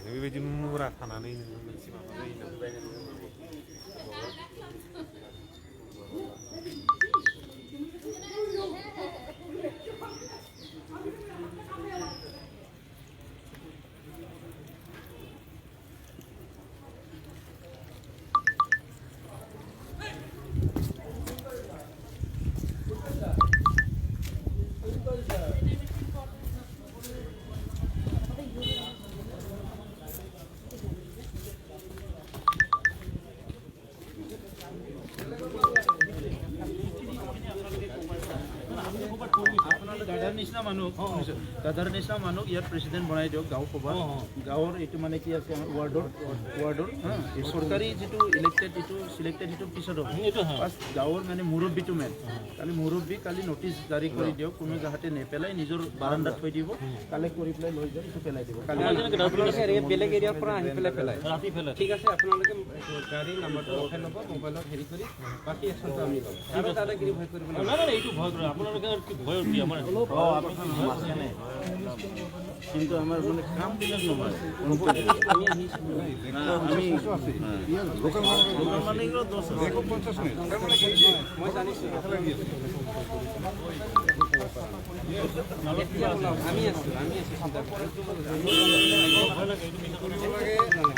बेबायदि मुरा थानानै नोङो मोनसे माबा जायो দাদাৰ নিচিনা মানুহ দাদাৰ নিচিনা মানুহ ইয়াত প্ৰেচিডেণ্ট বনাই দিয়ক গাঁও সভা গাঁৱৰ এইটো মানে কি আছে আমাৰ ৱাৰ্ডৰ এই চৰকাৰী যিটো ইলেক্টেড এইটো চিলেক্টেড সেইটো পিছত হ'ব ফাৰ্ষ্ট গাঁৱৰ মানে মুৰব্বীটো মেইন কালি মুৰব্বী কালি নটিচ জাৰি কৰি দিয়ক কোনো যাহাতে নেপেলাই নিজৰ বাৰাণ্ডাত থৈ দিব কালেক্ট কৰি পেলাই লৈ যায় এইটো পেলাই দিব কালি বেলেগ এৰিয়াৰ পৰা আহি পেলাই ৰাতি পেলাই ঠিক আছে আপোনালোকে গাড়ীৰ নাম্বাৰটো ৰখাই ল'ব মোবাইলত হেৰি কৰি বাকী একশ্যনটো আমি ল'ম আৰু দাদাগিৰি ভয় কৰিব নালাগে এইটো ভয় কৰে আপোনালোকে কি ভয় উঠি আমাৰ কিন্তু আমাৰ মানে কামবিলাক নহয় মই জানিছোঁ আমি আছোঁ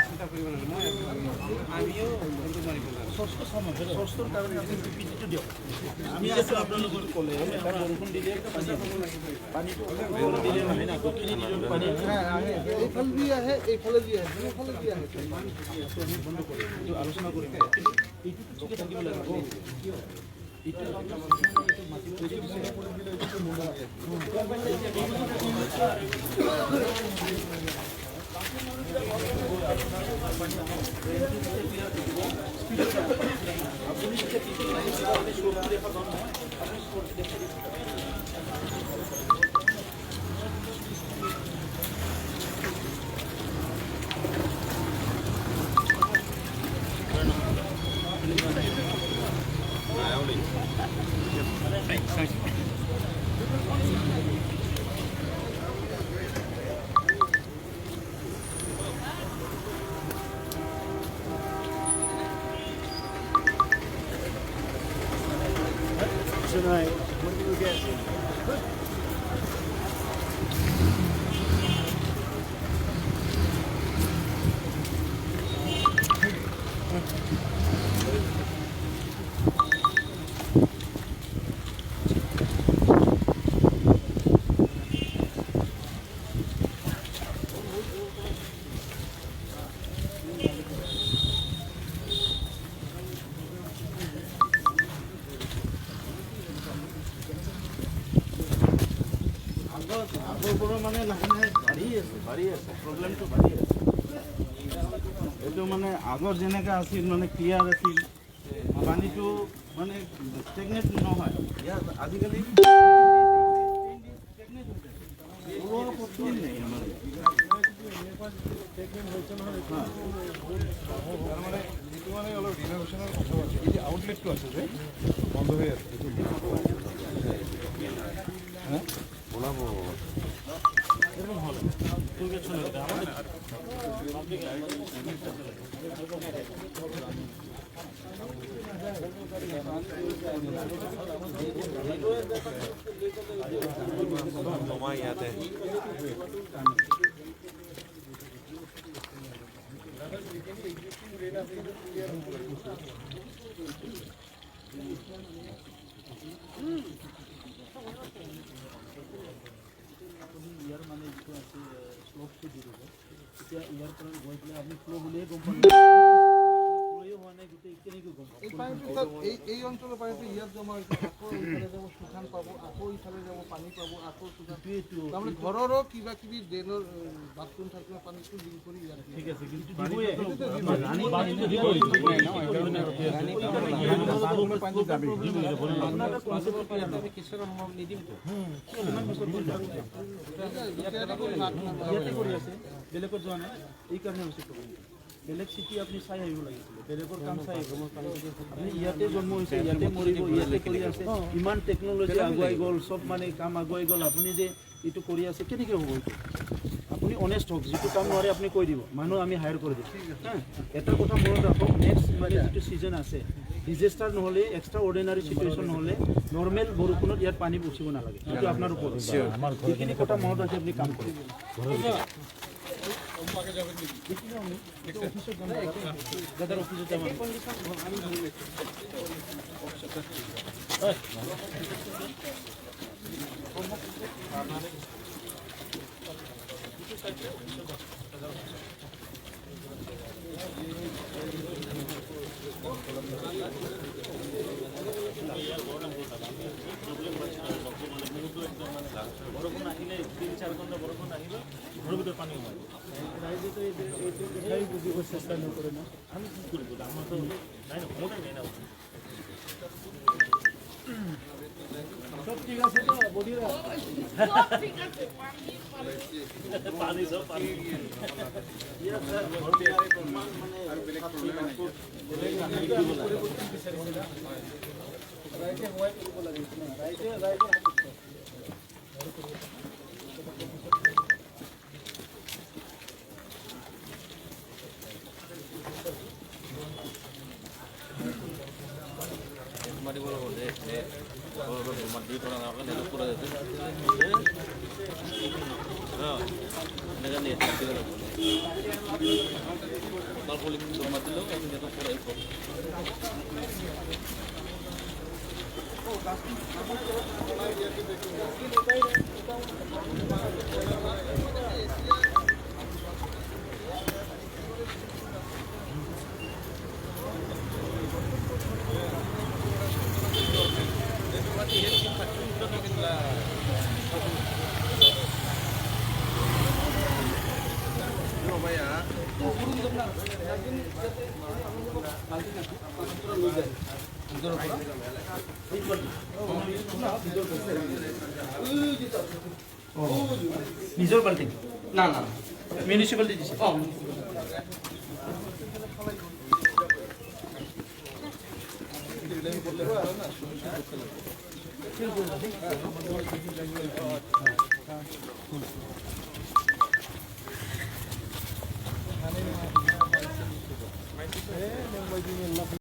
চিন্তা কৰিব নালাগে আমিও চৰ্চটোৰ কাৰণে আপুনি পিপিটিটো দিয়ক আমি আছোঁ আপোনালোকৰ ক'লে বৰষুণ দিলে পানীটো দিলে নহয় না গোটেই পানী এইফালে দি আহে এইফালে দি আহে দুফালে দি আহে আমি বন্ধ কৰিম এইটো আলোচনা কৰিম এইটো ঠিকে থাকিব লাগিব Tonight, what do you get? মানে বাঢ়ি আছে প্ৰব্লেমটো বাঢ়ি আছে এইটো মানে আগৰ যেনেকৈ আছিল মানে ক্লিয়াৰ আছিল পানীটো মানে ষ্টেগনেট নহয় ইয়াত আজিকালি তাৰমানে যিটো মানে অলপ ৰিন'ভেশ্যনৰ কথা আছে এই যে আউটলেটটো আছে যে বন্ধ হৈ আছে ওলাব জমা ইয়াতে ইয়াৰ মানে যিটো আছে শ্লোপটো দি দিব এতিয়া ইয়াৰ পৰা গৈ পেলাই আপুনি ফ্ল' বুলিয়ে গম পাব হোৱা নাই গোটেই কেনেকৈ গম পাব এই অঞ্চলৰ পানীটো ইয়াত জমা হৈছে আকৌ ইফালে যাব শুকান পাব আকৌ ইফালে যাব পানী পাব আকৌ তাৰমানে ঘৰৰো কিবা কিবি ড্ৰেইনৰ বাথৰুম থাকিলে পানীটো লিংক কৰি ইয়াত ঠিক আছে কিন্তু বেলেগত যোৱা নাই এইকাৰণে হৈছে বেলেগ চিটি আপুনি চাই আহিব লাগিছিলে বেলেগৰ কাম চাই আহিব আপুনি ইয়াতে জন্ম হৈছে ইয়াতে মৰিব ইয়াতে কৰি আছে ইমান টেকন'লজি আগুৱাই গ'ল চব মানে কাম আগুৱাই গ'ল আপুনি যে এইটো কৰি আছে কেনেকৈ হ'ব এইটো আপুনি অনেষ্ট হওক যিটো কাম নোৱাৰে আপুনি কৈ দিব মানুহ আমি হায়াৰ কৰি দিম এটা কথা মনত ৰাখক নেক্সট মানে যিটো ছিজন আছে ডিজাষ্টাৰ নহ'লে এক্সট্ৰা অৰ্ডিনাৰী চিটুৱেশ্যন নহ'লে নৰ্মেল বৰষুণত ইয়াত পানী উঠিব নালাগে সেইটো আপোনাৰ ওপৰত সেইখিনি কথা মনত ৰাখি আপুনি কাম কৰিব দাদাৰ অফিচত যাম বৰষুণ আহিলে 3-4 ঘণ্টা বৰষুণ আহিলে ঘৰৰ ভিতৰত পানী সোমাই ৰাইজেতো এইটো কথাই বুজিব চেষ্টা নকৰে না আমি কি কৰিব আমাৰতো নাই ন সময় নাই না সব ঠিক আছে তো বডিৰা পানী সব পানী ৰাইজে হোৱাই কৰিব লাগিছে না ৰাইজে নিজৰ বাল্টিং না না মিউনিচিপালিটি দিছে